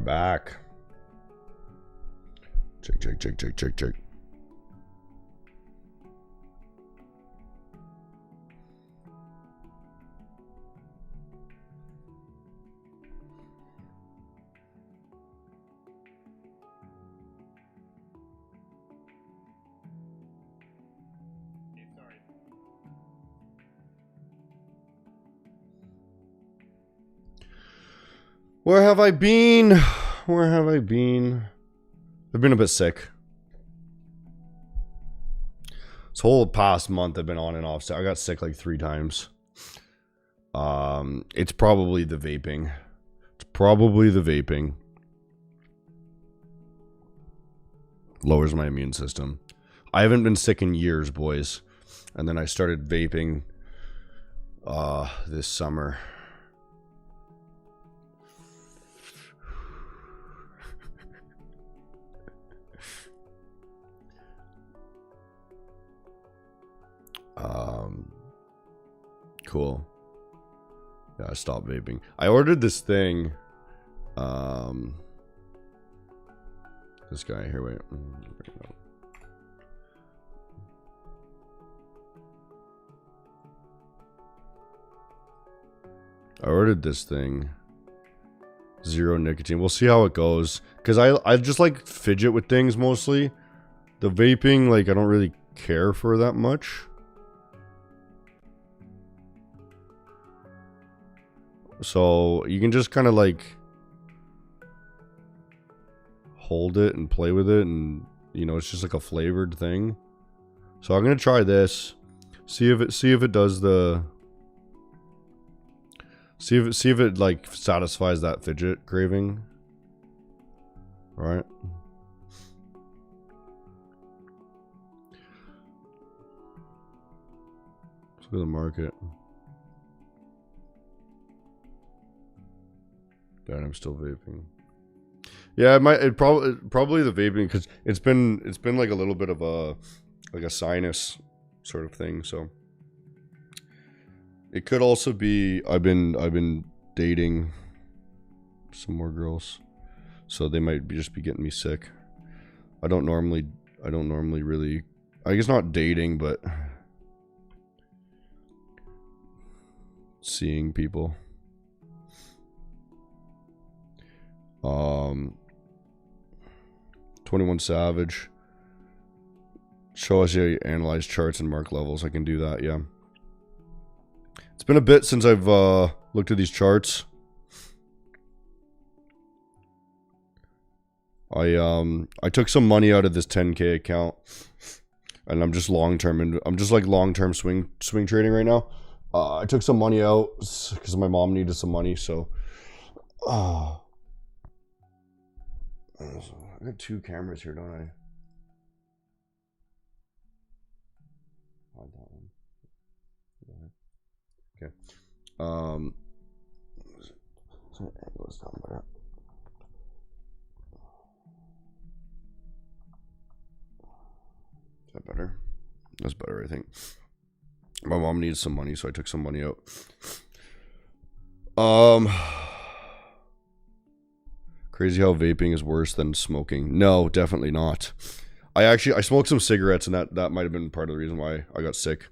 we're back. Check, check, check, check, check, check. Where have I been? Where have I been? I've been a bit sick. This whole past month I've been on and off. So I got sick like 3 times. It's probably the vaping. It's probably the vaping. Lowers my immune system. I haven't been sick in years, boys. And then I started vaping this summer. Cool. Yeah, I stopped vaping. I ordered this thing. This guy here, wait. I ordered this thing. 0 nicotine. We'll see how it goes. Because I just like fidget with things mostly. The vaping, like, I don't really care for that much. So you can just kind of like hold it and play with it, and you know, it's just like a flavored thing. So I'm gonna try this, see if it does the see if it like satisfies that fidget craving. All right. Let's look at the market. God, I'm still vaping. Yeah, it probably the vaping, because it's been like a little bit of a sinus sort of thing. So it could also be I've been dating some more girls, so they might just be getting me sick. I don't normally really, I guess not dating, but seeing people. 21 Savage. Show us how you analyze charts and mark levels. I can do that, yeah. It's been a bit since I've looked at these charts. I took some money out of this 10K account, and I'm just long-term, and I'm just like long-term swing trading right now. I took some money out because my mom needed some money, so I got 2 cameras here, don't I? Hide that one. Okay. So angle is down better. Is that better? That's better, I think. My mom needs some money, so I took some money out. Crazy how vaping is worse than smoking. No, definitely not. I smoked some cigarettes, and that might have been part of the reason why I got sick.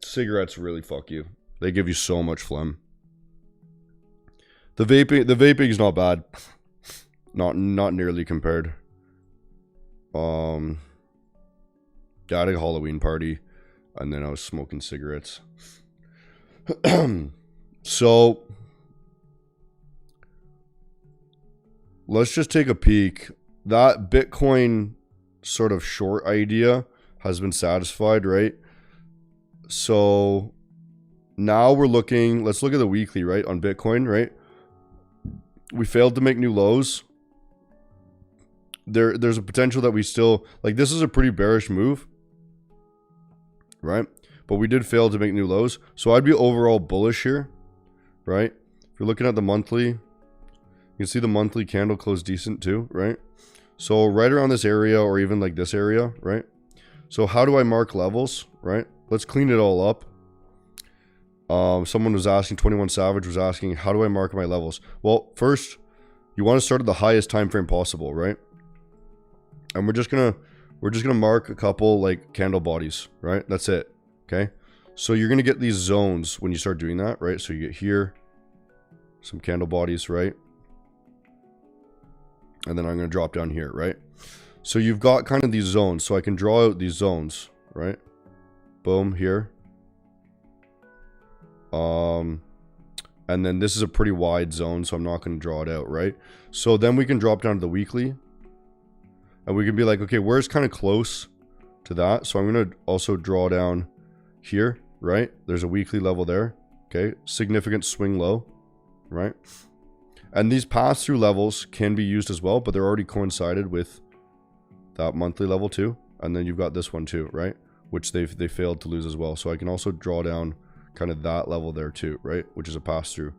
Cigarettes really fuck you. They give you so much phlegm. The vaping is not bad. Not nearly compared. Yeah, I had a Halloween party, and then I was smoking cigarettes. So let's just take a peek. That Bitcoin sort of short idea has been satisfied, right? So now we're looking, let's look at the weekly, right, on Bitcoin, right? We failed to make new lows. There's a potential that we still, like, this is a pretty bearish move, right? But we did fail to make new lows. So I'd be overall bullish here, right? If you're looking at the monthly, you can see the monthly candle closed decent too, right? So right around this area, or even like this area, right? So how do I mark levels, right? Let's clean it all up. Someone was asking, 21 Savage was asking, how do I mark my levels? Well, first, you want to start at the highest time frame possible, right? And we're just gonna mark a couple like candle bodies, right? That's it. Okay. So you're gonna get these zones when you start doing that, right? So you get here, some candle bodies, right? And then I'm gonna drop down here, right? So you've got kind of these zones. So I can draw out these zones, right? Boom, here. And then this is a pretty wide zone, so I'm not going to draw it out, right? So then we can drop down to the weekly. And we can be like, okay, where's kind of close to that? So I'm going to also draw down here, right? There's a weekly level there. Okay, significant swing low, right? And these pass-through levels can be used as well, but they're already coincided with that monthly level too. And then you've got this one too, right? Which they failed to lose as well. So I can also draw down kind of that level there too, right? Which is a pass-through.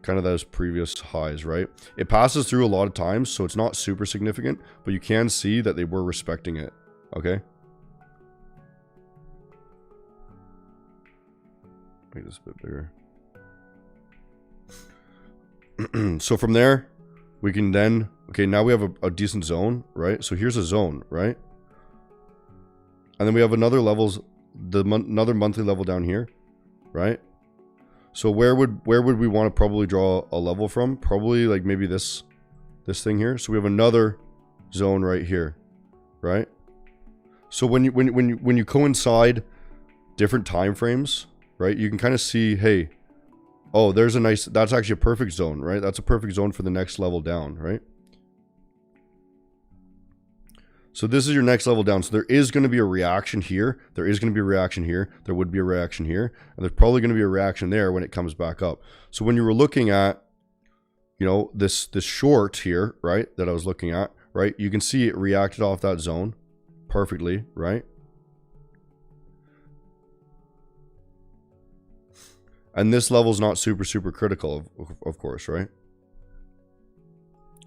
Kind of those previous highs, right? It passes through a lot of times, so it's not super significant, but you can see that they were respecting it, okay? Make this a bit bigger. So from there, we can then, okay, now we have a decent zone, right? So here's a zone, right? And then we have another levels, another monthly level down here, right? So where would we want to probably draw a level from? Probably like maybe this thing here. So we have another zone right here, right? So when you coincide different time frames, right? You can kind of see, hey, oh, there's a nice, that's actually a perfect zone, right? That's a perfect zone for the next level down, right? So this is your next level down. So there is going to be a reaction here. There is going to be a reaction here. There would be a reaction here. And there's probably going to be a reaction there when it comes back up. So when you were looking at, you know, this short here, right, that I was looking at, right, you can see it reacted off that zone perfectly, right? And this level is not super, super critical, of course, right?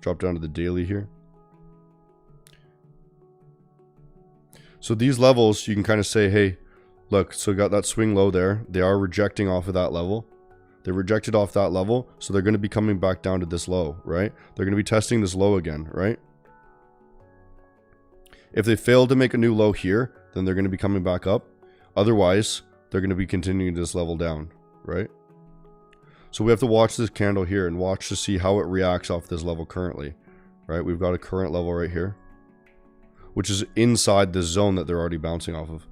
Drop down to the daily here. So these levels, you can kind of say, hey, look, so we got that swing low there. They are rejecting off of that level. They rejected off that level, so they're going to be coming back down to this low, right? They're going to be testing this low again, right? If they fail to make a new low here, then they're going to be coming back up. Otherwise, they're going to be continuing this level down, right? So we have to watch this candle here and watch to see how it reacts off this level currently, right? We've got a current level right here, which is inside the zone that they're already bouncing off of.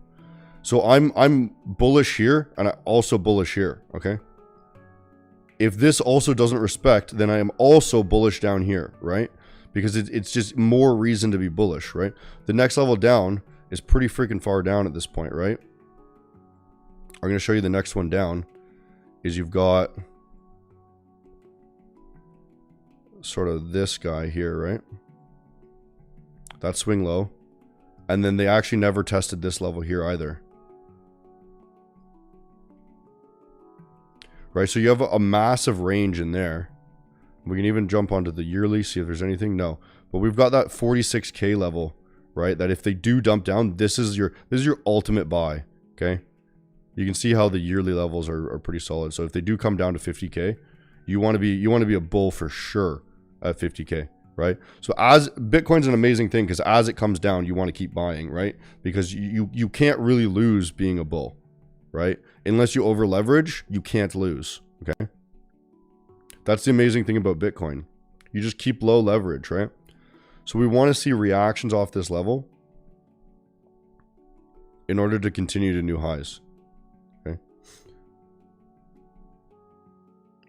So I'm bullish here and I'm also bullish here, okay? If this also doesn't respect, then I am also bullish down here, right? Because it's just more reason to be bullish, right? The next level down is pretty freaking far down at this point, right? I'm going to show you the next one down is you've got sort of this guy here, right? That swing low. And then they actually never tested this level here either. Right, so you have a massive range in there. We can even jump onto the yearly, see if there's anything. No. But we've got that 46K level, right? That if they do dump down, this is your ultimate buy. Okay. You can see how the yearly levels are pretty solid. So if they do come down to 50K, you want to be a bull for sure at 50K. Right? So as Bitcoin's an amazing thing because as it comes down, you want to keep buying, right? Because you can't really lose being a bull, right? Unless you over leverage, you can't lose, okay? That's the amazing thing about Bitcoin. You just keep low leverage, right? So we want to see reactions off this level in order to continue to new highs, okay?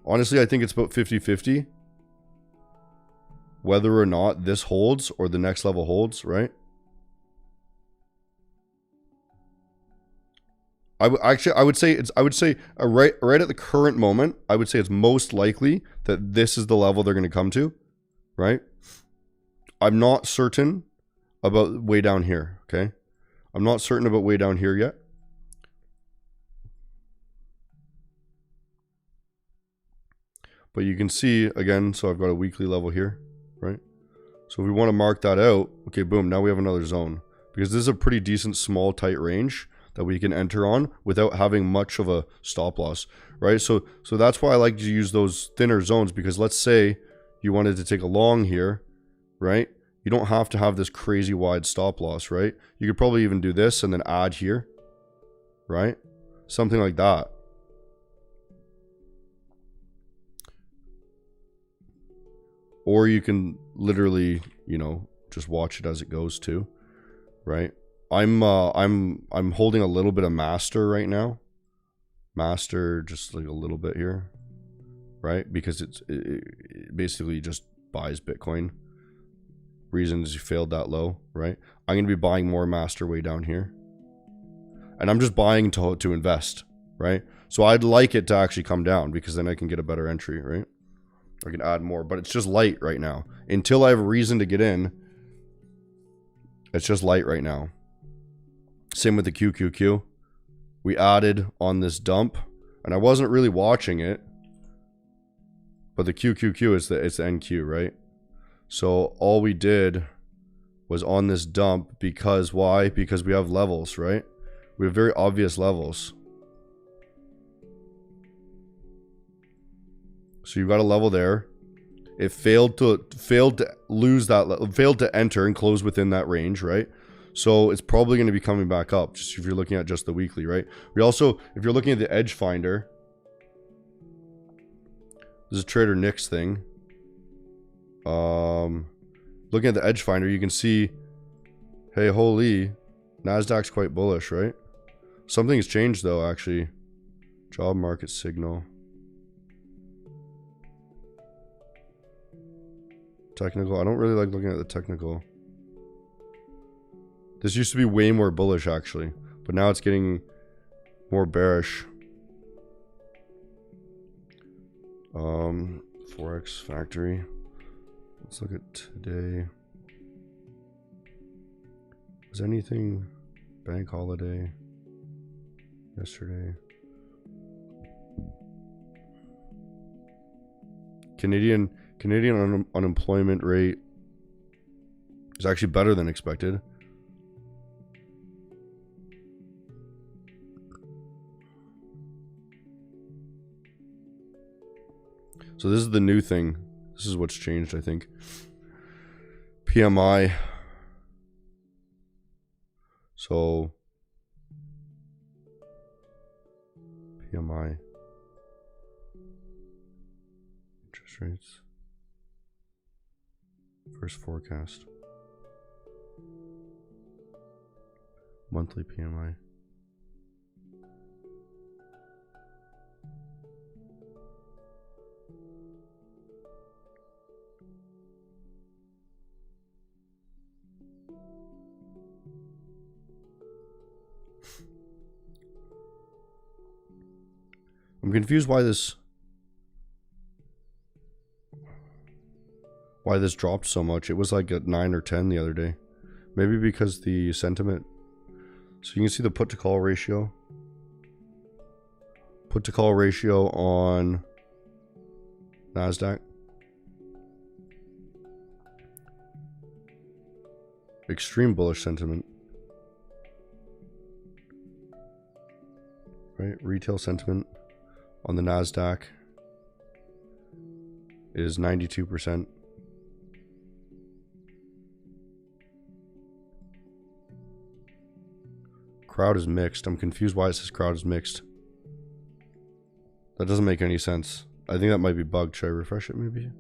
Honestly, I think it's about 50-50. Whether or not this holds or the next level holds, right? I would say right at the current moment, I would say it's most likely that this is the level they're going to come to, right? I'm not certain about way down here, okay? I'm not certain about way down here yet. But you can see again, so I've got a weekly level here. Right? So if we want to mark that out, okay, boom, now we have another zone. Because this is a pretty decent small tight range. that we can enter on without having much of a stop loss, right? So that's why I like to use those thinner zones, because let's say you wanted to take a long here, right? You don't have to have this crazy wide stop loss, right? You could probably even do this and then add here, right? Something like that. Or you can literally, you know, just watch it as it goes too, right? I'm holding a little bit of master right now. Master, just like a little bit here, right? Because it basically just buys Bitcoin. Reasons you failed that low, right? I'm going to be buying more master way down here. And I'm just buying to invest, right? So I'd like it to actually come down, because then I can get a better entry, right? I can add more, but it's just light right now. Until I have a reason to get in, it's just light right now. Same with the QQQ. We added on this dump, and I wasn't really watching it, but the QQQ is it's the NQ, right? So all we did was on this dump, because why? Because we have levels, right? We have very obvious levels. So you've got a level there. It failed to lose that, failed to enter and close within that range, right? So it's probably going to be coming back up, just if you're looking at just the weekly, right? We also, if you're looking at the Edge Finder, this is a Trader Nick's thing. Looking at the Edge Finder, you can see, hey, holy, Nasdaq's quite bullish, right? Something's changed though, actually. Job market signal. Technical. I don't really like looking at the technical. This used to be way more bullish actually, but now it's getting more bearish. Forex Factory. Let's look at today. Was anything bank holiday yesterday? Canadian unemployment rate is actually better than expected. So this is the new thing. This is what's changed, I think. PMI. So PMI. Interest rates. First forecast. Monthly PMI. I'm confused why this dropped so much. It was like at 9 or 10 the other day. Maybe because the sentiment. So you can see the put to call ratio. Put to call ratio on Nasdaq. Extreme bullish sentiment. Right? Retail sentiment on the Nasdaq is 92%. Crowd is mixed. I'm confused why it says crowd is mixed. That doesn't make any sense. I think that might be bugged. Should I refresh it maybe?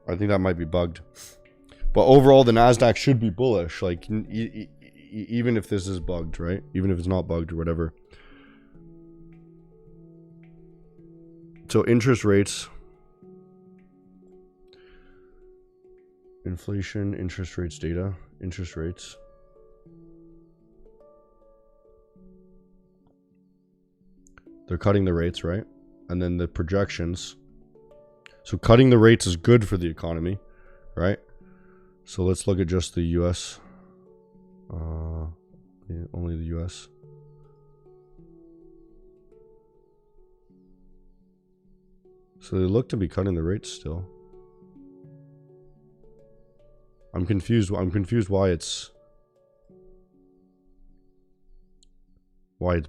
I think that might be bugged. But overall, the Nasdaq should be bullish. Like, even if this is bugged, right? Even if it's not bugged or whatever. So interest rates. Inflation, interest rates data. Interest rates. They're cutting the rates, right? And then the projections. So cutting the rates is good for the economy, right? So let's look at just the US. Yeah, only the US. So they look to be cutting the rates still. I'm confused. I'm confused why it's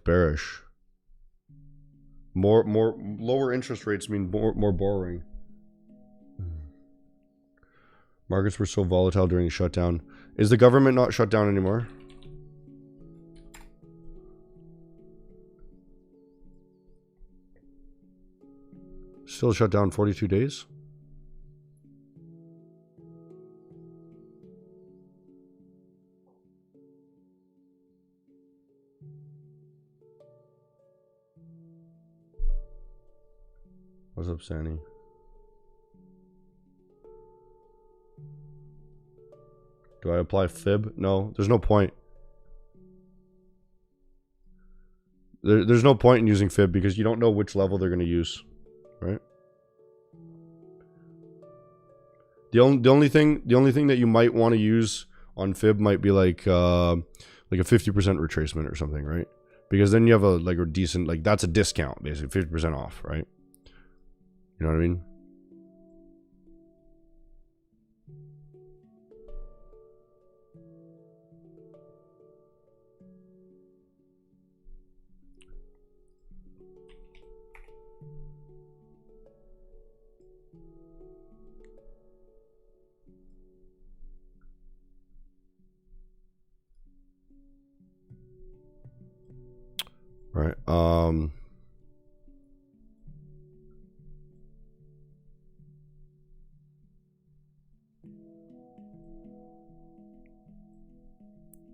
bearish. More lower interest rates mean more borrowing. Markets were so volatile during the shutdown. Is the government not shut down anymore? Still shut down 42 days? What's up, Sandy? Do I apply fib? No, there's no point. There's no point in using fib because you don't know which level they're going to use, right? The only thing that you might want to use on fib might be like a 50% retracement or something, right? Because then you have a decent, like, that's a discount basically, 50% off, right? You know what I mean? Right.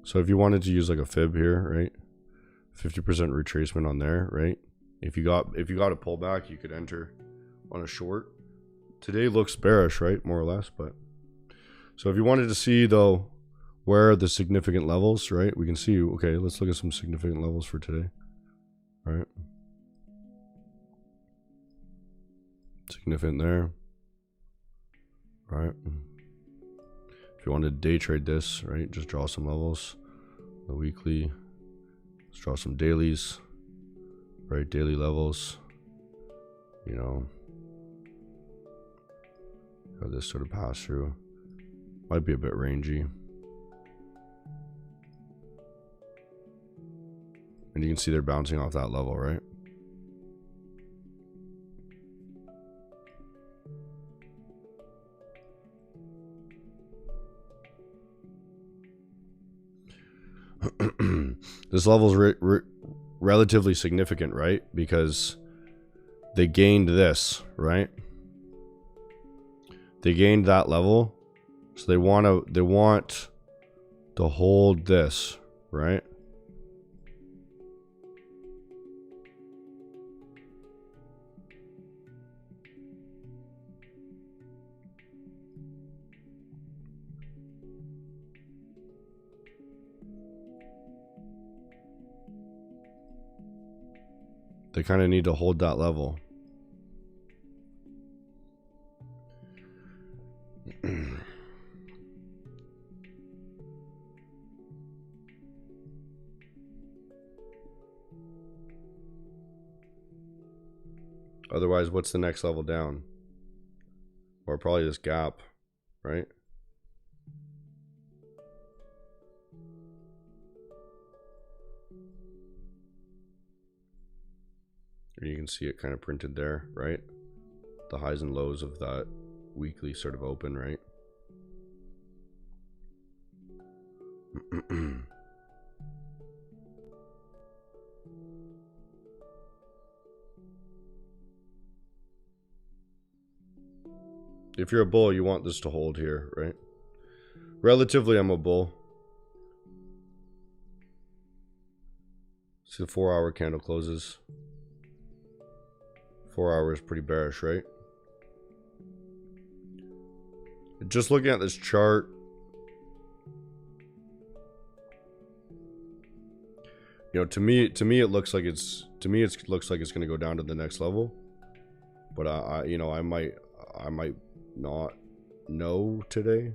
So if you wanted to use like a fib here, right? 50% retracement on there, right? If you got a pullback, you could enter on a short. Today looks bearish, right? More or less, but so if you wanted to see though where are the significant levels, right? We can see, okay, let's look at some significant levels for today. All right. Significant there. All right. If you wanted to day trade this, right, just draw some levels. The weekly. Let's draw some dailies. Right, daily levels. You know. How this sort of pass through. Might be a bit rangy. And you can see they're bouncing off that level, right? This level is relatively significant, right? Because they gained this, right? They gained that level, so they want to hold this, right? They kind of need to hold that level. Otherwise, what's the next level down? Or probably this gap, right? And you can see it kind of printed there, right? The highs and lows of that weekly sort of open, right? If you're a bull, you want this to hold here, right? Relatively, I'm a bull. See the 4-hour candle closes. 4 hours pretty bearish, right? Just looking at this chart, you know, to me it looks like it's going to go down to the next level. But I might not know today.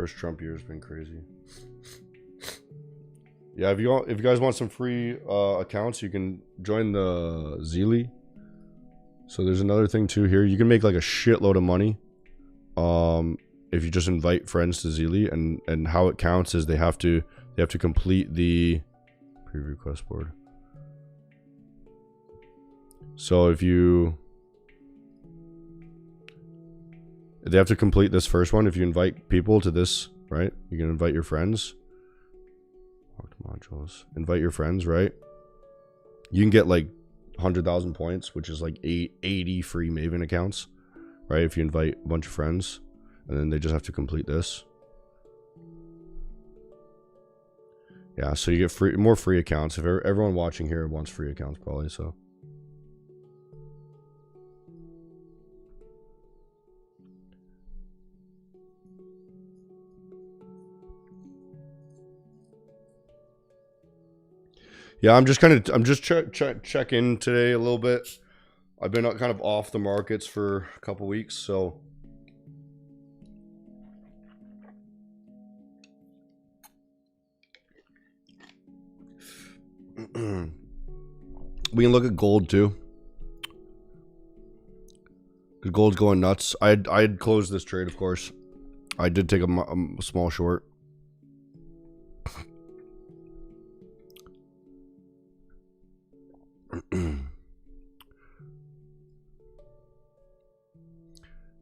First Trump year has been crazy. Yeah, if you guys want some free accounts, you can join the Zeely. So there's another thing too here. You can make like a shitload of money if you just invite friends to Zeely, and how it counts is they have to complete the preview quest board. So they have to complete this first one. If you invite people to this, right? You can invite your friends. Modules. Invite your friends, right? You can get like 100,000 points, which is like 80 free Maven accounts, right? If you invite a bunch of friends, and then they just have to complete this. Yeah, so you get more free accounts. If everyone watching here wants free accounts, probably so. Yeah, I'm just checking today a little bit. I've been kind of off the markets for a couple weeks, so we can look at gold too. Because gold's going nuts. I'd closed this trade, of course. I did take a small short.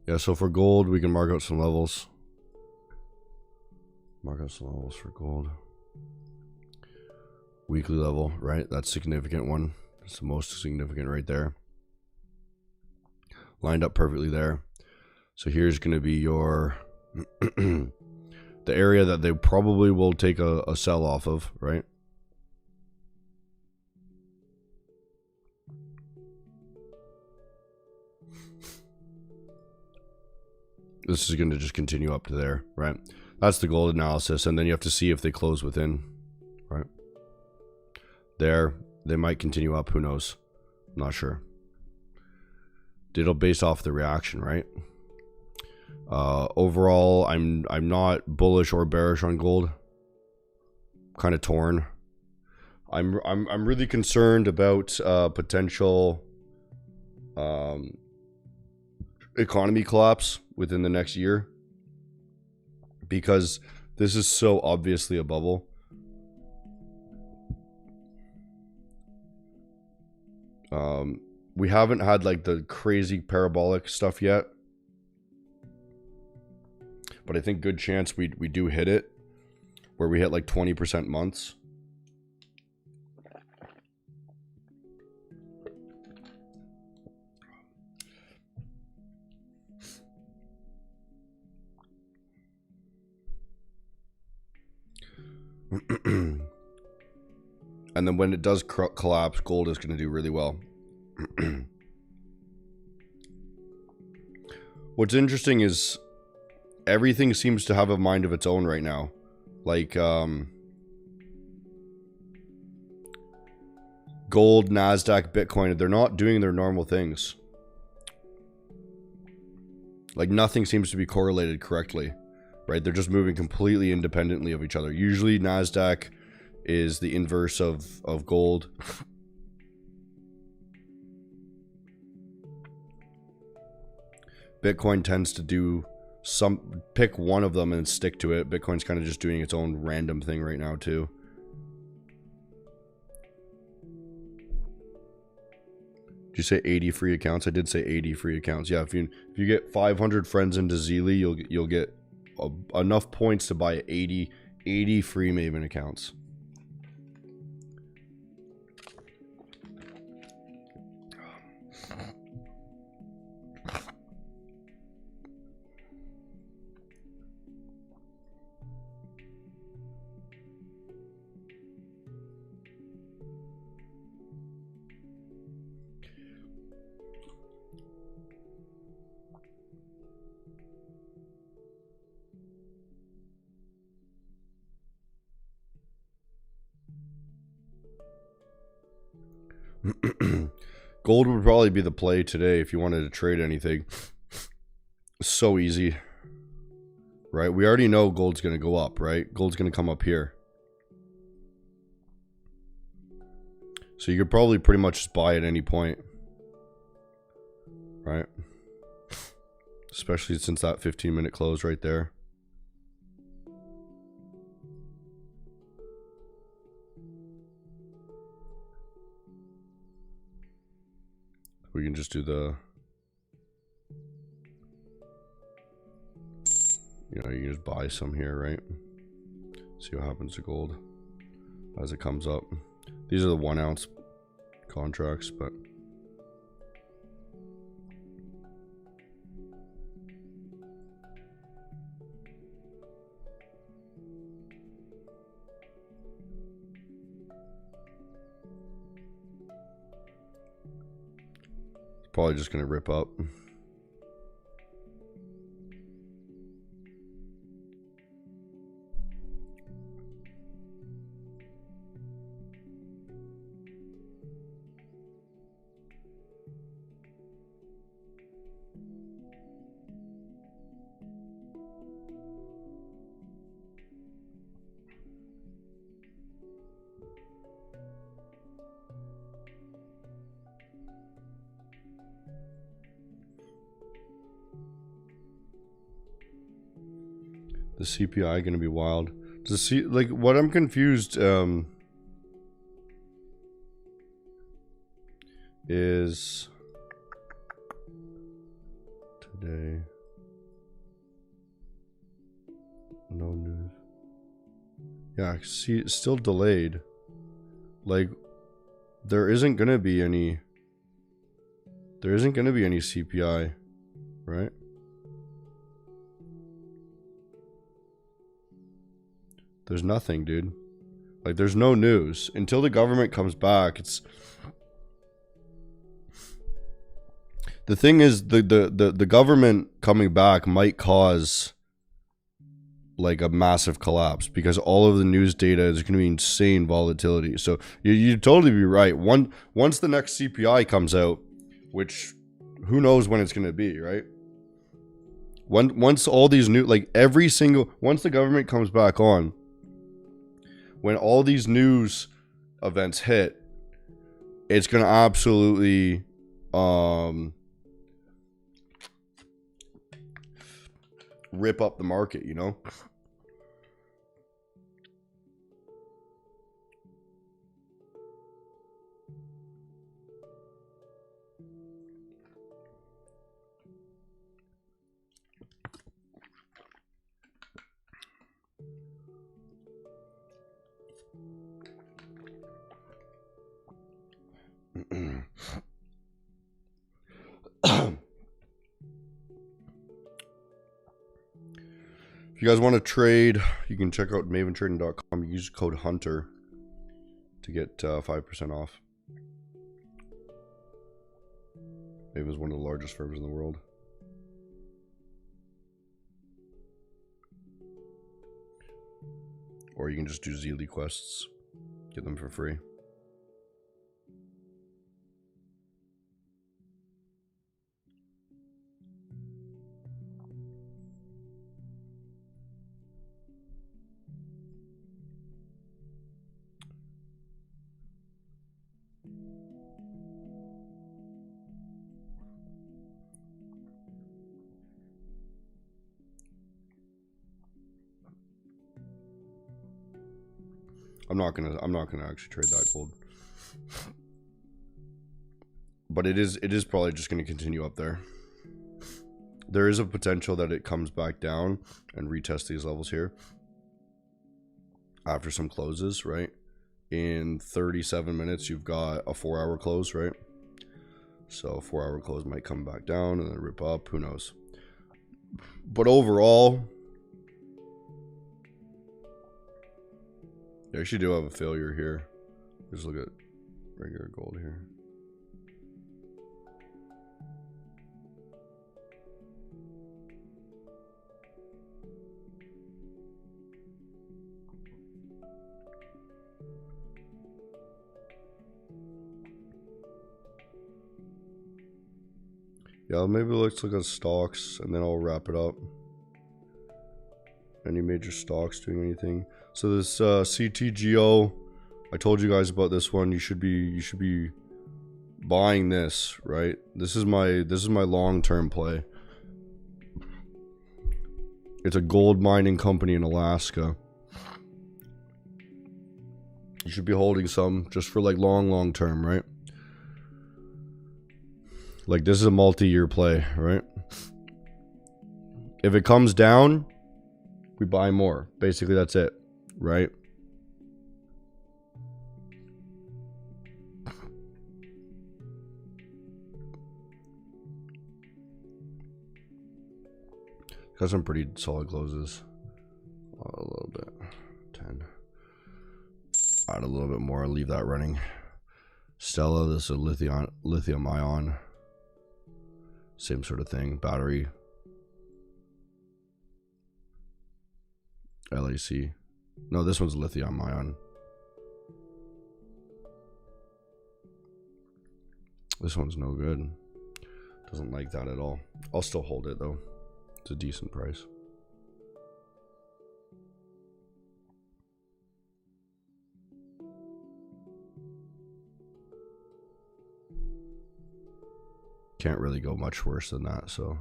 Yeah, so for gold, we can mark out some levels. Mark out some levels for gold. Weekly level, right? That's a significant one. That's the most significant right there. Lined up perfectly there. So here's going to be your the area that they probably will take a sell off of, right? This is going to just continue up to there, right? That's the gold analysis, and then you have to see if they close within, right? There, they might continue up. Who knows? I'm not sure. It'll base off the reaction, right? Overall, I'm not bullish or bearish on gold. Kind of torn. I'm really concerned about potential economy collapse within the next year, because this is so obviously a bubble. We haven't had like the crazy parabolic stuff yet, but I think good chance we do hit it, where we hit like 20% months. And then when it does collapse, gold is going to do really well. What's interesting is everything seems to have a mind of its own right now. Like gold, NASDAQ, Bitcoin, they're not doing their normal things. Like nothing seems to be correlated correctly, right? They're just moving completely independently of each other. Usually NASDAQ is the inverse of gold. Bitcoin tends to do pick one of them and stick to it. Bitcoin's kind of just doing its own random thing right now too. Did you say 80 free accounts? I did say 80 free accounts. Yeah, if you get 500 friends into Zeely, you'll get enough points to buy 80 free Maven accounts. Gold would probably be the play today if you wanted to trade anything. So easy. right? We already know gold's going to go up, right? Gold's going to come up here. So you could probably pretty much just buy at any point, right? Especially since that 15-minute close right there. We can just do the, you know, you can just buy some here, right? See what happens to gold as it comes up. These are the 1 ounce contracts, but it's probably just going to rip up. The CPI going to be wild. Does see, like, what I'm confused is today. No news. Yeah, see, it's still delayed. Like, there isn't gonna be any CPI, right? There's nothing, dude. Like, there's no news until the government comes back. It's the thing is, the government coming back might cause like a massive collapse because all of the news data is going to be insane volatility. So you'd totally be right. Once the next CPI comes out, which who knows when it's going to be, right? Once all these new, like every single, once the government comes back on, when all these news events hit, it's going to absolutely rip up the market, you know? If you guys want to trade, you can check out maventrading.com. Use code HUNTER to get 5% off. Maven is one of the largest firms in the world. Or you can just do Zealy quests. Get them for free. I'm not gonna actually trade that gold. But it is probably just gonna continue up there. There is a potential that it comes back down and retest these levels here after some closes, right? In 37 minutes, you've got a 4-hour close, right? So a 4-hour close might come back down and then rip up. Who knows? But overall, you actually do have a failure here. Just look at regular gold here. Yeah, maybe let's look at stocks and then I'll wrap it up. any major stocks doing anything. So this CTGO, I told you guys about this one. You should be buying this, right? This is my long-term play. It's a gold mining company in Alaska. You should be holding some just for like long term, right? Like this is a multi-year play, right? If it comes down, we buy more. Basically, that's it, right? Got some pretty solid closes. A little bit. 10. Add a little bit more. Leave that running. Stella, this is a lithium ion. Same sort of thing. Battery. LAC. No, this one's lithium ion. This one's no good. Doesn't like that at all. I'll still hold it though. It's a decent price. Can't really go much worse than that, so.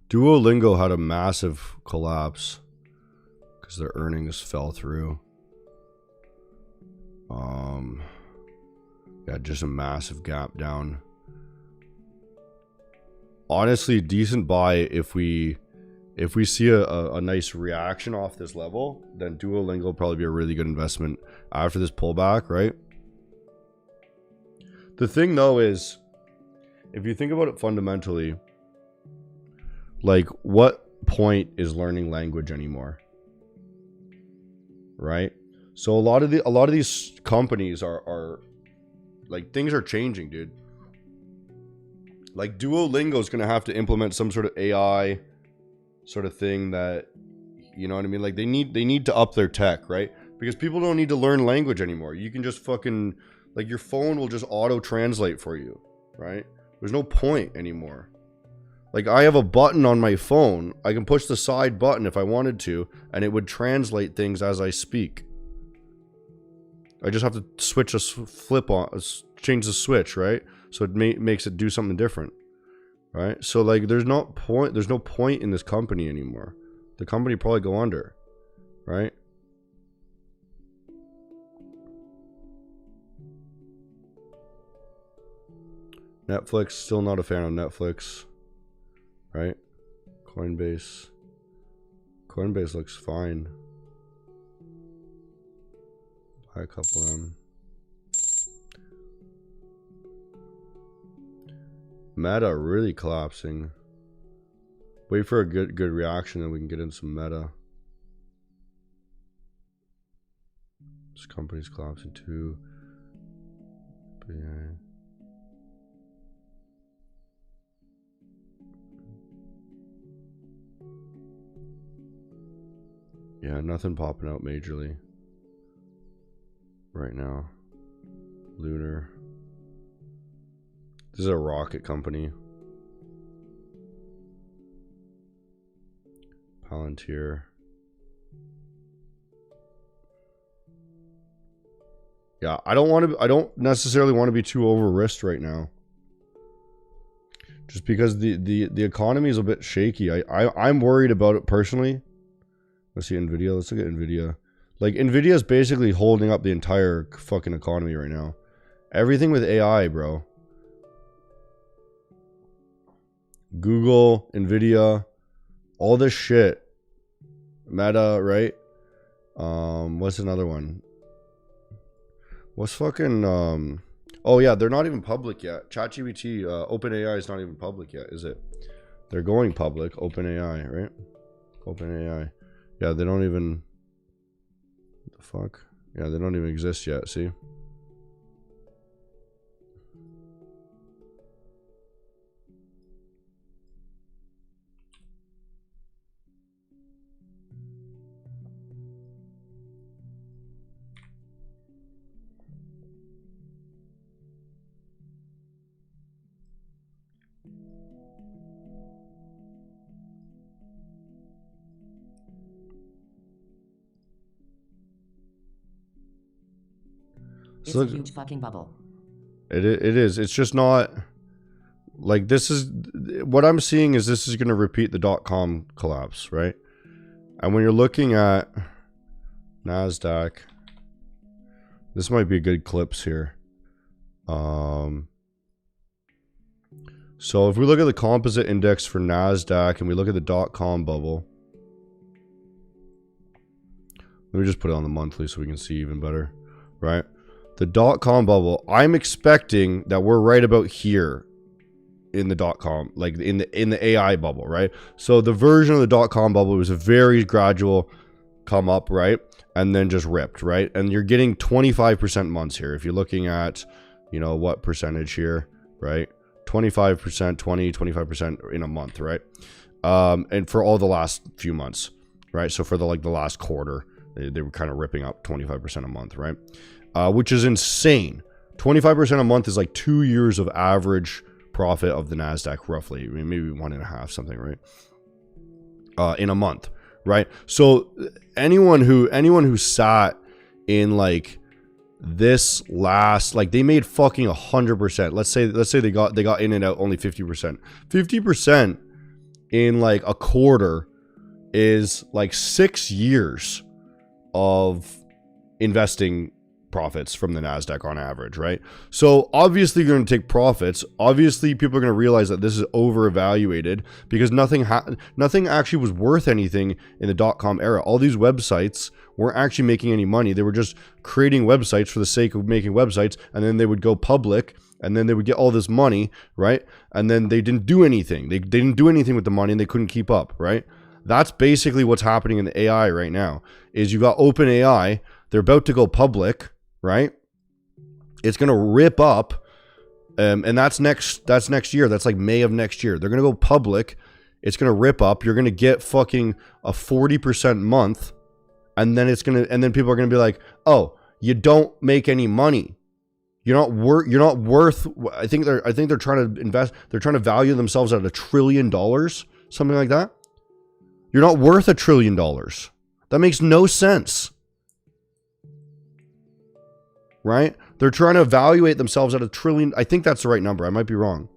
Duolingo had a massive collapse because their earnings fell through. Yeah, just a massive gap down. Honestly, decent buy if we see a nice reaction off this level, then Duolingo will probably be a really good investment after this pullback, right? The thing though is, if you think about it fundamentally, like what point is learning language anymore? Right? So a lot of these companies are like, things are changing, dude. Like Duolingo is going to have to implement some sort of AI sort of thing that, you know what I mean? Like they need to up their tech, right? Because people don't need to learn language anymore. You can just fucking, like your phone will just auto translate for you, right? There's no point anymore. Like I have a button on my phone. I can push the side button if I wanted to, and it would translate things as I speak. I just have to switch change the switch, right? So it makes it do something different, right? So like there's no point in this company anymore. The company probably go under, right? Netflix, still not a fan of Netflix, right? Coinbase looks fine. Buy a couple of them. Meta really collapsing. Wait for a good reaction, then we can get in some Meta. This company's collapsing too. But yeah, nothing popping out majorly right now. Lunar. This is a rocket company. Palantir. Yeah, I don't necessarily want to be too over risked right now. Just because the economy is a bit shaky. I'm worried about it personally. Let's see Nvidia. Let's look at Nvidia. Like Nvidia is basically holding up the entire fucking economy right now. Everything with AI, bro. Google, Nvidia, all this shit. Meta, right? What's another one? What's fucking oh yeah, they're not even public yet. ChatGPT, OpenAI is not even public yet, is it? They're going public, OpenAI, right? OpenAI. Yeah, they don't even, what the fuck? Yeah, they don't even exist yet, see? It's a huge fucking bubble. It is. It's just not like this is what I'm seeing is this is going to repeat the .com collapse, right? And when you're looking at NASDAQ, this might be good clips here. So if we look at the composite index for NASDAQ and we look at the .com bubble, let me just put it on the monthly so we can see even better, right? The .com bubble, I'm expecting that we're right about here in the .com, like in the AI bubble, right? So the version of the .com bubble was a very gradual come up, right? And then just ripped, right? And you're getting 25% months here. If you're looking at, you know, what percentage here, right? 25%, 25% in a month, right? And for all the last few months, right? So for the last quarter, they were kind of ripping up 25% a month, right? Which is insane. 25% a month is like 2 years of average profit of the NASDAQ, roughly. I mean, maybe 1.5, something, right? In a month, right? So anyone who sat in like this last, like they made fucking 100%. Let's say they got in and out only 50%. 50% in like a quarter is like 6 years of investing profits from the NASDAQ on average, right? So obviously you're going to take profits. Obviously people are going to realize that this is over-evaluated because nothing actually was worth anything in the .com era. All these websites weren't actually making any money. They were just creating websites for the sake of making websites, and then they would go public, and then they would get all this money, right? And then they didn't do anything. They didn't do anything with the money, and they couldn't keep up, right? That's basically what's happening in the AI right now, is you got OpenAI. They're about to go public, right? It's going to rip up, and that's next year. That's like May of next year. They're going to go public. It's going to rip up. You're going to get fucking a 40% month, and then people are going to be like, "Oh, you don't make any money. You're not worth." I think they're trying to invest. They're trying to value themselves at $1 trillion, something like that. You're not worth $1 trillion. That makes no sense. Right? They're trying to evaluate themselves at $1 trillion. I think that's the right number. I might be wrong.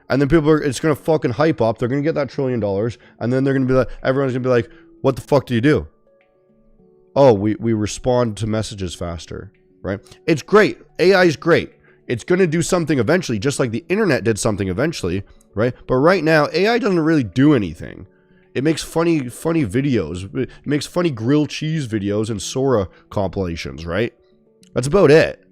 And then it's going to fucking hype up. They're going to get that $1 trillion. And then they're going to be like, everyone's going to be like, what the fuck do you do? Oh, we respond to messages faster, right? It's great. AI is great. It's going to do something eventually, just like the internet did something eventually, right? But right now, AI doesn't really do anything. It makes funny videos. It makes funny grilled cheese videos and Sora compilations, right? That's about it.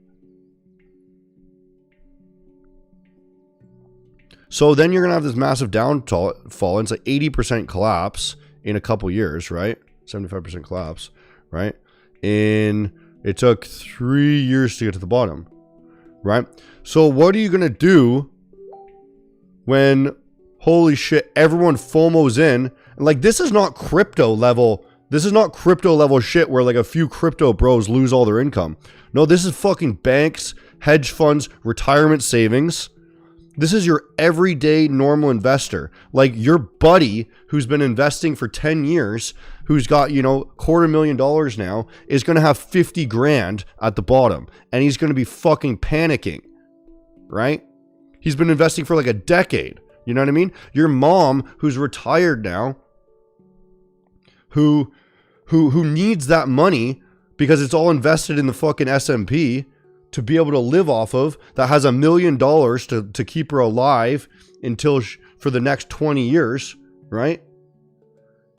So then you're going to have this massive downfall, and it's like 80% collapse in a couple years, right? 75% collapse, right? And it took 3 years to get to the bottom, right? So what are you going to do when, holy shit, everyone FOMOs in? And like, this is not crypto level. This is not crypto level shit where like a few crypto bros lose all their income. No, this is fucking banks, hedge funds, retirement savings. This is your everyday normal investor. Like your buddy who's been investing for 10 years, who's got, $250,000 now, is going to have 50 grand at the bottom. And he's going to be fucking panicking, right? He's been investing for like a decade. You know what I mean? Your mom who's retired now, who needs that money because it's all invested in the fucking S&P to be able to live off of, that has $1 million to keep her alive until for the next 20 years, right?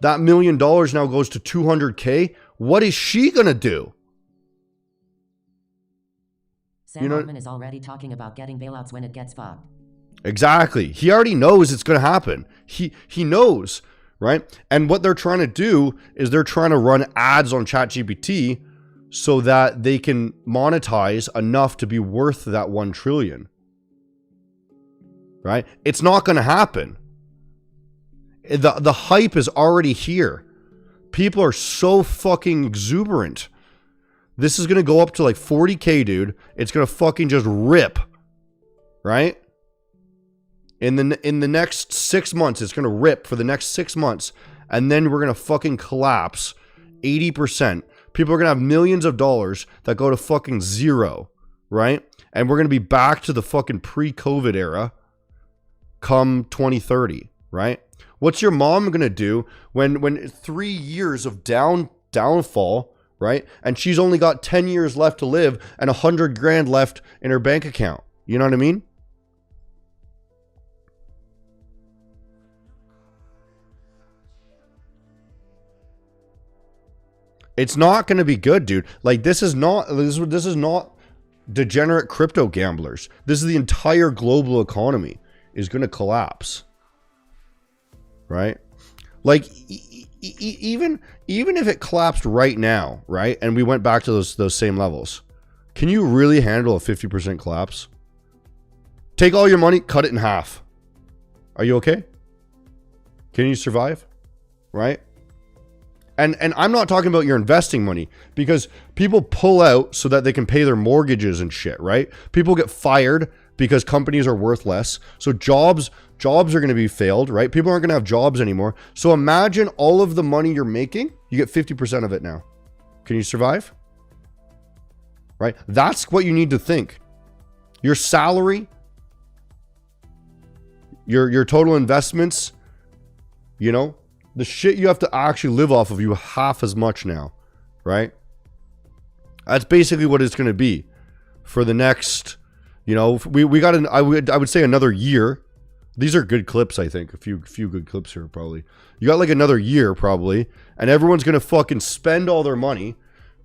That $1 million now goes to 200K. What is she going to do? Sam Altman is already talking about getting bailouts when it gets fucked. Exactly. He already knows it's going to happen. He knows. Right? And what they're trying to do is they're trying to run ads on ChatGPT so that they can monetize enough to be worth that $1 trillion. Right? It's not going to happen. The hype is already here. People are so fucking exuberant. This is going to go up to like 40K, dude. It's going to fucking just rip. Right? In the next 6 months, it's going to rip for the next 6 months. And then we're going to fucking collapse 80%. People are going to have millions of dollars that go to fucking zero. right? And we're going to be back to the fucking pre-COVID era come 2030, right? What's your mom going to do when 3 years of downfall, right? And she's only got 10 years left to live and 100 grand left in her bank account. You know what I mean? It's not going to be good, dude. Like this is not degenerate crypto gamblers. This is the entire global economy is going to collapse. Right? Like even if it collapsed right now, right? And we went back to those same levels. Can you really handle a 50% collapse? Take all your money, cut it in half. Are you okay? Can you survive? Right? And I'm not talking about your investing money, because people pull out so that they can pay their mortgages and shit, right? People get fired because companies are worth less. So jobs are going to be failed, right? People aren't going to have jobs anymore. So imagine all of the money you're making, you get 50% of it now. Can you survive? Right? That's what you need to think. Your salary, your total investments, you know, the shit you have to actually live off of, you half as much now, right? That's basically what it's going to be for the next, you know, we got I would say another year. These are good clips, I think. A few good clips here, probably. You got like another year, probably, and everyone's going to fucking spend all their money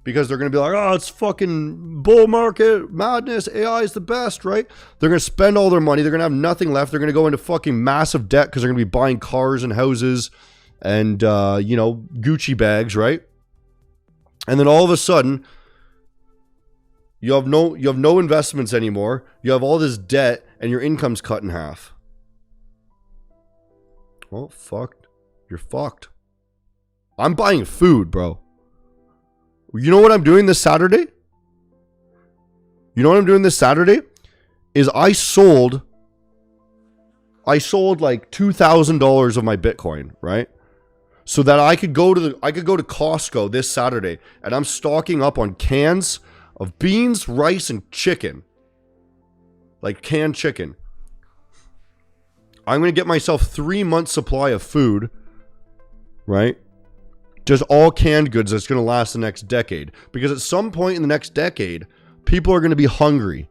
because they're going to be like, oh, it's fucking bull market, madness, AI is the best, right? They're going to spend all their money. They're going to have nothing left. They're going to go into fucking massive debt because they're going to be buying cars and houses and, you know, Gucci bags, right? And then all of a sudden, you have no investments anymore. You have all this debt and your income's cut in half. Well, fucked. You're fucked. I'm buying food, bro. You know what I'm doing this Saturday? You know what I'm doing this Saturday? Is I sold like $2,000 of my Bitcoin, right? So that I could go to Costco this Saturday, and I'm stocking up on cans of beans, rice, and chicken. Like canned chicken. I'm going to get myself 3 months supply of food, right? Just all canned goods that's going to last the next decade. Because at some point in the next decade, people are going to be hungry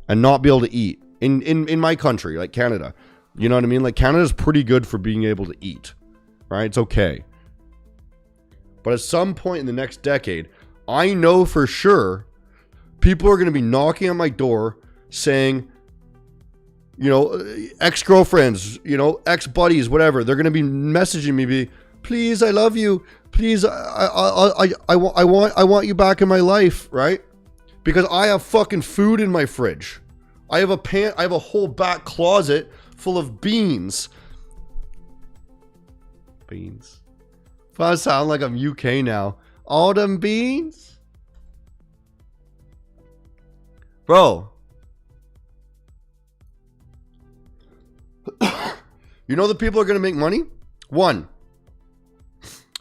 and not be able to eat. In my country, like Canada. You know what I mean? Like Canada's pretty good for being able to eat. Right? It's okay. But at some point in the next decade, I know for sure people are going to be knocking on my door saying, you know, ex-girlfriends, you know, ex-buddies, whatever. They're going to be messaging me, please, I love you. Please, I want you back in my life, right? Because I have fucking food in my fridge. I have a whole back closet full of beans. Beans. If I sound like I'm UK now. All them beans? Bro. You know the people are going to make money? One.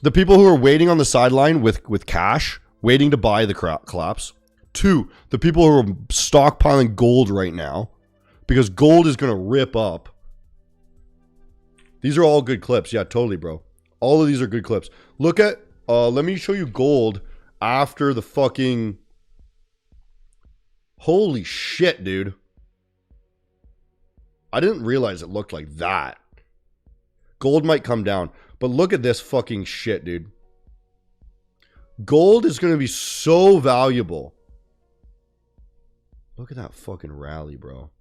The people who are waiting on the sideline with cash, waiting to buy the collapse. Two. The people who are stockpiling gold right now. Because gold is going to rip up. These are all good clips. Yeah, totally, bro. All of these are good clips. Look at, let me show you gold after the fucking, holy shit, dude. I didn't realize it looked like that. Gold might come down, but look at this fucking shit, dude. Gold is going to be so valuable. Look at that fucking rally, bro.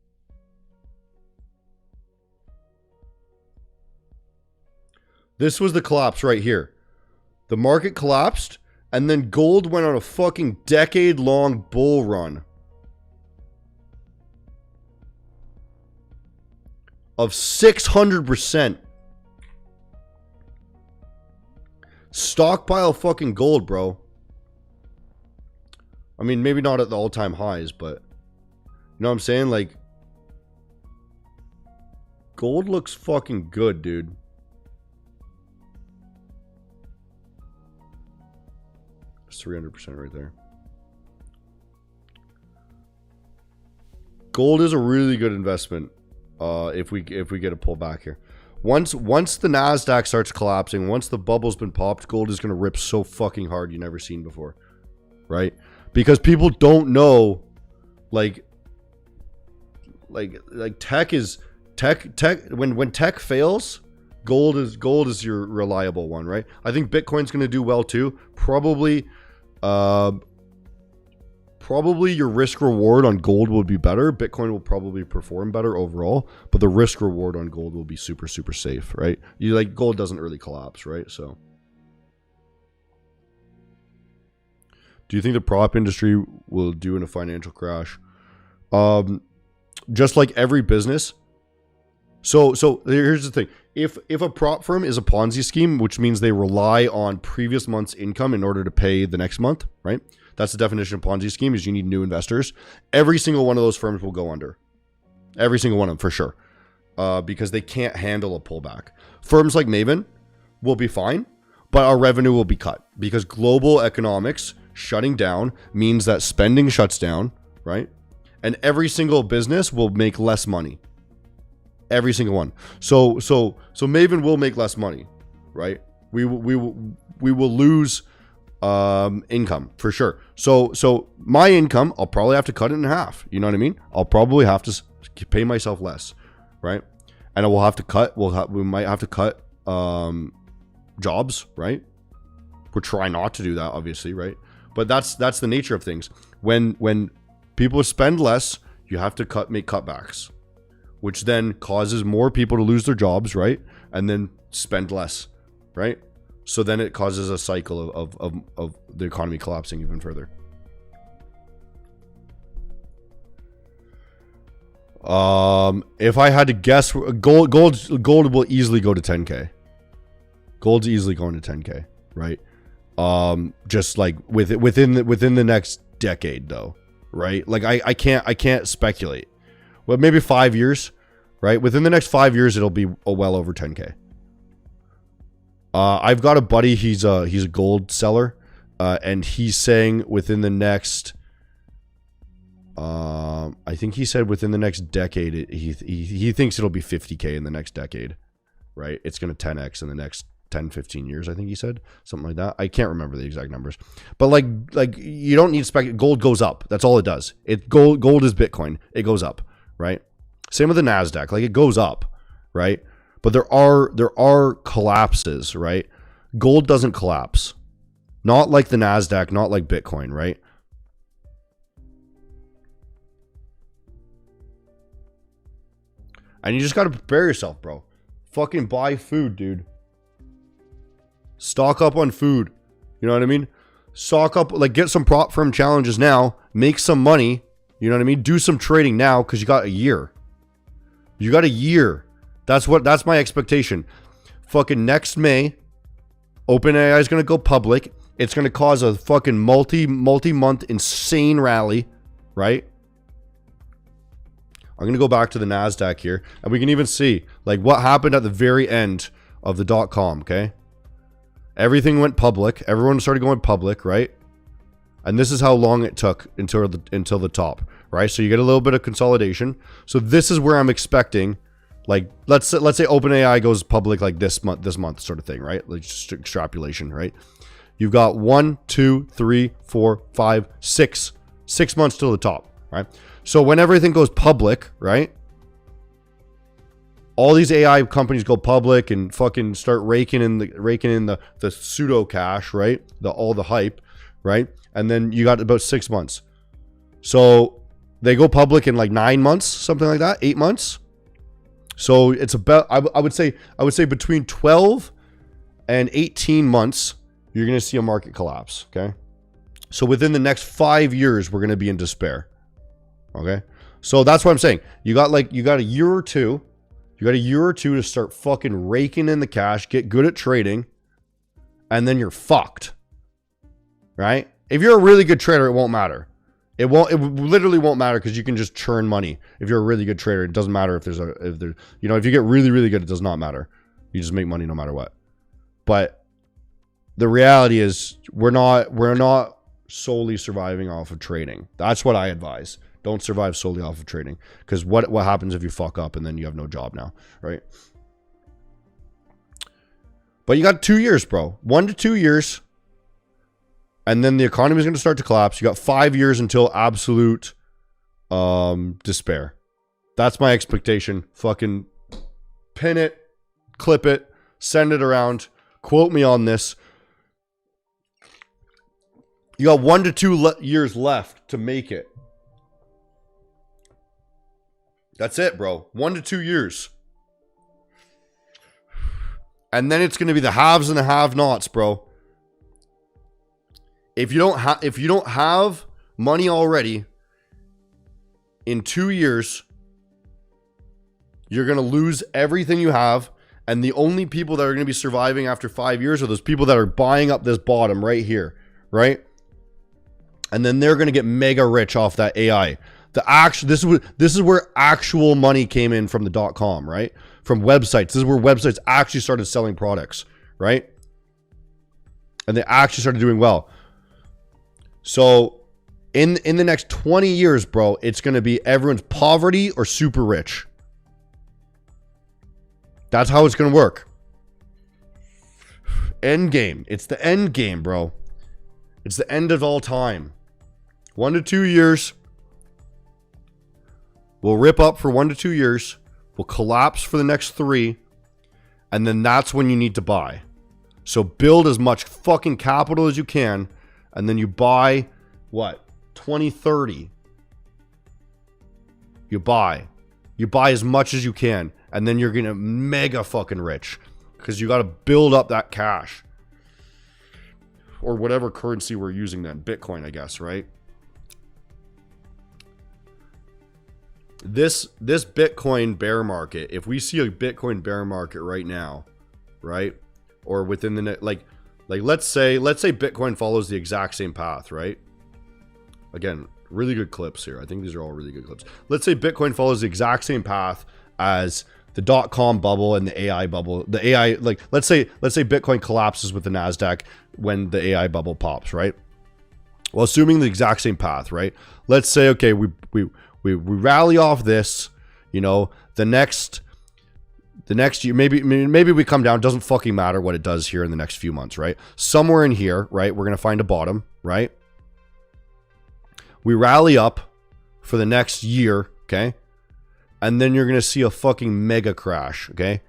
This was the collapse right here. The market collapsed, and then gold went on a fucking decade-long bull run of 600%. Stockpile fucking gold, bro. I mean, maybe not at the all-time highs, but you know what I'm saying? Like, gold looks fucking good, dude. It's 300% right there. Gold is a really good investment if we get a pullback here. Once the Nasdaq starts collapsing, once the bubble's been popped, gold is going to rip so fucking hard you never seen before, right? Because people don't know, like tech when tech fails, gold is your reliable one, right? I think Bitcoin's going to do well too. Probably your risk reward on gold will be better. Bitcoin will probably perform better overall, but the risk reward on gold will be super, super safe, right? Gold doesn't really collapse, right? So do you think the prop industry will do in a financial crash? Just like every business. So here's the thing. If a prop firm is a Ponzi scheme, which means they rely on previous month's income in order to pay the next month, right? That's the definition of Ponzi scheme, is you need new investors. Every single one of those firms will go under. Every single one of them, for sure. Because they can't handle a pullback. Firms like Maven will be fine, but our revenue will be cut. Because global economics shutting down means that spending shuts down, right? And every single business will make less money. Every single one. So Maven will make less money, right? We will lose income for sure. So my income, I'll probably have to cut it in half. You know what I mean? I'll probably have to pay myself less, right? And we'll have to cut. We might have to cut jobs, right? We're trying not to do that, obviously, right? But that's the nature of things. When people spend less, you have to make cutbacks, which then causes more people to lose their jobs, right? And then spend less, right? So then it causes a cycle of the economy collapsing even further. If I had to guess, gold will easily go to 10K. Gold's easily going to 10K, right? Just like within the next decade, though, right? Like I can't speculate. Well, maybe 5 years, right? Within the next 5 years, it'll be well over 10K. I've got a buddy. He's a gold seller, and he's saying within the next, I think he said within the next decade, he thinks it'll be 50K in the next decade, right? It's going to 10x in the next 10, 15 years. I think he said something like that. I can't remember the exact numbers, but like you don't need to gold goes up. That's all it does. Gold is Bitcoin. It goes up, right? Same with the Nasdaq. Like it goes up, right? But there are collapses, right? Gold doesn't collapse. Not like the Nasdaq, not like Bitcoin, right? And you just got to prepare yourself, bro. Fucking buy food, dude. Stock up on food. You know what I mean? Stock up, like get some prop firm challenges now. Make some money. You know what I mean? Do some trading now because you got a year. You got a year. That's my expectation. Fucking next May, OpenAI is going to go public. It's going to cause a fucking multi-month insane rally, right? I'm going to go back to the Nasdaq here, and we can even see like what happened at the very end of the .com, okay? Everything went public. Everyone started going public, right? And this is how long it took until the top, right? So you get a little bit of consolidation. So this is where I'm expecting, like let's say OpenAI goes public like this month sort of thing, right? Like just extrapolation, right? You've got 1, 2, 3, 4, 5, 6 months till the top, right? So when everything goes public, right? All these AI companies go public and fucking start raking in the pseudo cash, right? All the hype, right? And then you got about 6 months. So they go public in like 9 months, something like that, 8 months. So it's about, I would say between 12 and 18 months, you're going to see a market collapse. Okay. So within the next 5 years, we're going to be in despair. Okay. So that's what I'm saying. You got a year or two. You got a year or two to start fucking raking in the cash, get good at trading, and then you're fucked. Right? If you're a really good trader, it won't matter. It literally won't matter because you can just churn money. If you're a really good trader, it doesn't matter if you get really, really good, it does not matter. You just make money no matter what. But the reality is we're not solely surviving off of trading. That's what I advise. Don't survive solely off of trading. Because what happens if you fuck up and then you have no job now, right? But you got 2 years, bro. 1 to 2 years. And then the economy is going to start to collapse. You got 5 years until absolute despair. That's my expectation. Fucking pin it, clip it, send it around. Quote me on this. You got 1 to 2 years left to make it. That's it, bro. 1 to 2 years. And then it's going to be the haves and the have-nots, bro. If you don't have money already, in 2 years, you're going to lose everything you have. And the only people that are going to be surviving after 5 years are those people that are buying up this bottom right here, right? And then they're going to get mega rich off that AI. This is where actual money came in from the .com, right? From websites. This is where websites actually started selling products, right? And they actually started doing well. So in the next 20 years, bro, it's going to be everyone's poverty or super rich. That's how it's going to work. End game. It's the end game, bro. It's the end of all time. 1 to 2 years. We'll rip up for 1 to 2 years. We'll collapse for the next 3. And then that's when you need to buy. So build as much fucking capital as you can. And then you buy, what? 2030. You buy. You buy as much as you can. And then you're going to mega fucking rich. Because you got to build up that cash. Or whatever currency we're using then. Bitcoin, I guess, right? This Bitcoin bear market, if we see a Bitcoin bear market right now, right? Or within the like let's say Bitcoin follows the exact same path, right? Again, really good clips here. I think these are all really good clips. Let's say Bitcoin follows the exact same path as the .com bubble and the AI bubble. The AI, like, let's say Bitcoin collapses with the NASDAQ when the AI bubble pops, right? Well, assuming the exact same path, right? Let's say, okay, we rally off this, you know, the next year, maybe we come down. Doesn't fucking matter what it does here in the next few months, right? Somewhere in here, right? We're going to find a bottom, right? We rally up for the next year, okay? And then you're going to see a fucking mega crash, okay?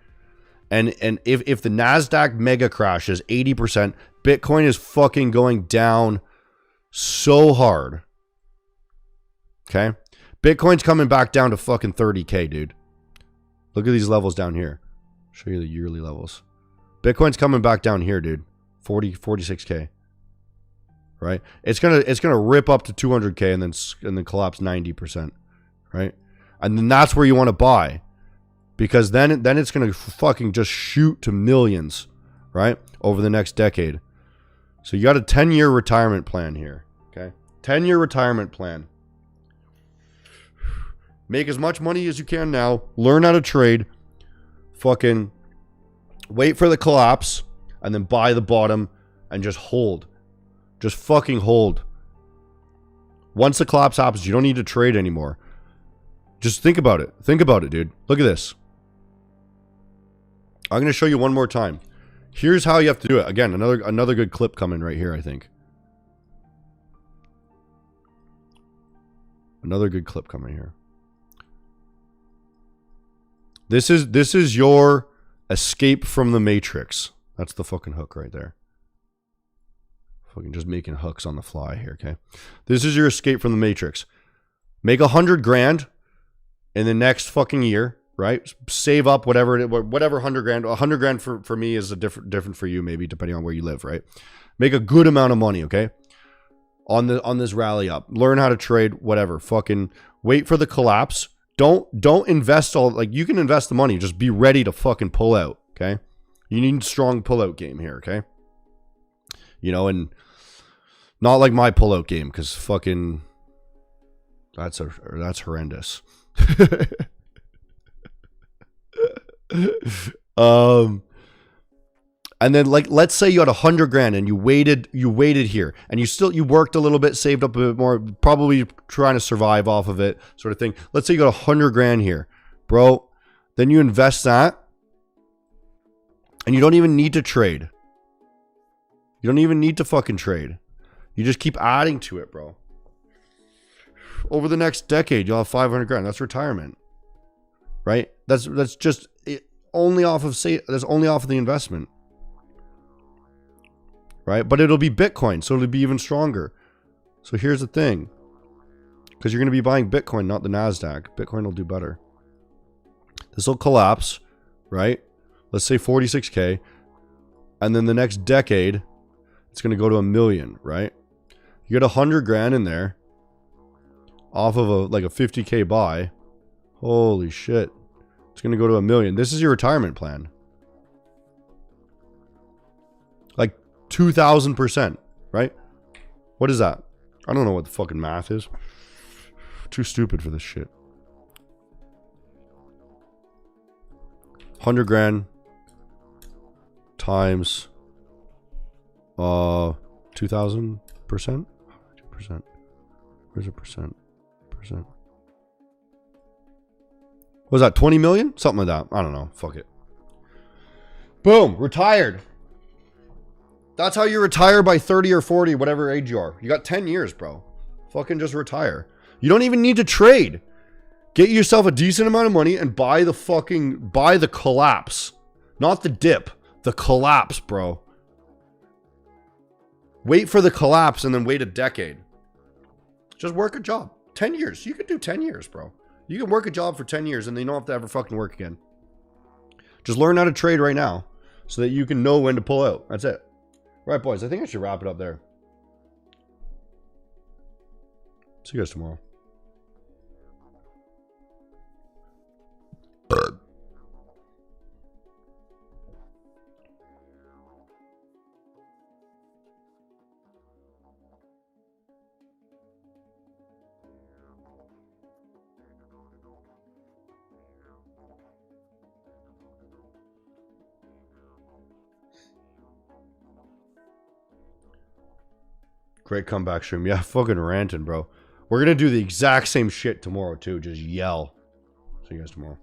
And if the NASDAQ mega crash is 80%, Bitcoin is fucking going down so hard, okay? Bitcoin's coming back down to fucking 30K, dude. Look at these levels down here. Show you the yearly levels. Bitcoin's coming back down here, dude. 46K. Right? It's gonna rip up to 200K and then collapse 90%, right? And then that's where you want to buy. Because then it's gonna fucking just shoot to millions, right? Over the next decade. So you got a 10-year retirement plan here, okay? 10-year retirement plan. Make as much money as you can now. Learn how to trade. Fucking wait for the collapse. And then buy the bottom. And just hold. Just fucking hold. Once the collapse happens, you don't need to trade anymore. Just think about it. Think about it, dude. Look at this. I'm going to show you one more time. Here's how you have to do it. Again, another good clip coming right here, I think. Another good clip coming here. This is your escape from the Matrix. That's the fucking hook right there. Fucking just making hooks on the fly here, okay? This is your escape from the Matrix. Make 100 grand in the next fucking year, right? Save up whatever 100 grand. 100 grand for me is a different for you, maybe depending on where you live, right? Make a good amount of money, okay? On this rally up. Learn how to trade, whatever. Fucking wait for the collapse. Don't invest all, like, you can invest the money, just be ready to fucking pull out, okay? You need a strong pullout game here, okay? You know, and not like my pullout game, because fucking that's horrendous. And then like, let's say you had 100 grand and you waited here and you worked a little bit, saved up a bit more, probably trying to survive off of it sort of thing. Let's say you got 100 grand here, bro. Then you invest that and you don't even need to trade. You don't even need to fucking trade. You just keep adding to it, bro. Over the next decade, you'll have 500 grand. That's retirement, right? That's just only off of the investment. Right? But it'll be Bitcoin, so it'll be even stronger. So here's the thing. Because you're going to be buying Bitcoin, not the NASDAQ. Bitcoin will do better. This will collapse, right? Let's say 46K. And then the next decade, it's going to go to 1 million, right? You get 100 grand in there off of a 50K buy. Holy shit. It's going to go to 1 million. This is your retirement plan. Like 2,000%, right? What is that? I don't know what the fucking math is. Too stupid for this shit. 100 grand times 2,000%. 2%. Where's a percent? What was that? 20 million? Something like that. I don't know. Fuck it. Boom. Retired. That's how you retire by 30 or 40, whatever age you are. You got 10 years, bro. Fucking just retire. You don't even need to trade. Get yourself a decent amount of money and buy the collapse. Not the dip. The collapse, bro. Wait for the collapse and then wait a decade. Just work a job. 10 years. You could do 10 years, bro. You can work a job for 10 years and then you don't have to ever fucking work again. Just learn how to trade right now so that you can know when to pull out. That's it. Right, boys. I think I should wrap it up there. See you guys tomorrow. Great comeback stream. Yeah, fucking ranting, bro. We're going to do the exact same shit tomorrow, too. Just yell. See you guys tomorrow.